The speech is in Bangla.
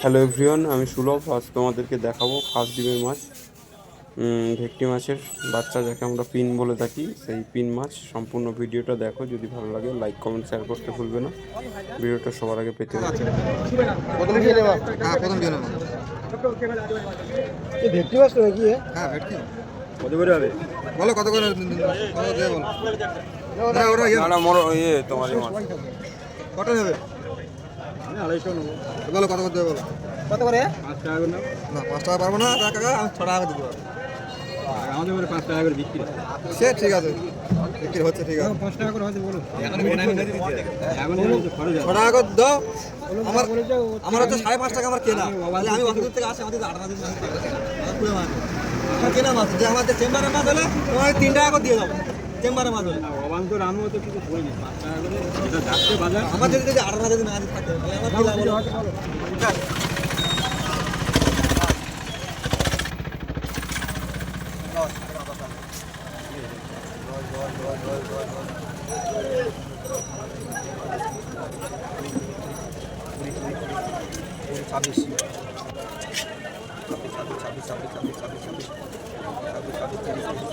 হ্যালো এভরিওয়ান, আমি সুলভ। আজ তোমাদেরকে দেখাবো ফার্স্ট ডিমের মাছ, ভেটকি মাছের বাচ্চা, যাকে আমরা পিন বলে থাকি, সেই পিন মাছ। সম্পূর্ণ ভিডিওটা দেখো, যদি ভালো লাগে লাইক কমেন্ট শেয়ার করতে ভুলবে না। ভিডিওটা সবার আগে পেতে হবে। প্রথম দিয়ে নেবা? হ্যাঁ, প্রথম দিয়ে নেবা। এই ভেটকি মাছ তো নাকি? হ্যাঁ, ভেটকি। কত করে হবে বলো? কত করে কত দিয়ে বলো? না ওরা না মোর তোমারই মাছ কত হবে? আমি 250 নেবো। বলো কত করে দেবে বলো? কত করে? 5 টাকা করে নাও। না 5 টাকা পারবো না কাকা, আমি 6 টাকা দিব। আমাদের করে 5 টাকা করে বিক্রি। সে ঠিক আছে, বিক্রি হচ্ছে, ঠিক আছে। 5 টাকা করে হয়তো বলো। এখন 6 টাকা করে দাও। আমার হচ্ছে 5.5 টাকা আমার কেনা। তাহলে আমি অত দূর থেকে আসি, আমাদের 8 মাস আমার কেনা মাছ, যে আমাদের চেম্বারের মাছ হলে তোমার 3 টাকা করে দিয়ে যাবো। চেম্বারের মাছ হলে অবান্তর আমি তো কিছু বলিনি, 5 টাকা করে এটা যাচ্ছে বাজার। আমার যদি 8 টাকা যদি না থাকে তাহলে আমার কি লাভ হলো? ছাব্বিশ ছাব্বিশ ছাব্বিশ ছাব্বিশ ছাব্বিশ ছাব্বিশ ছাব্বিশ ছাব্বিশ ছাব্বিশ ছাব্বিশ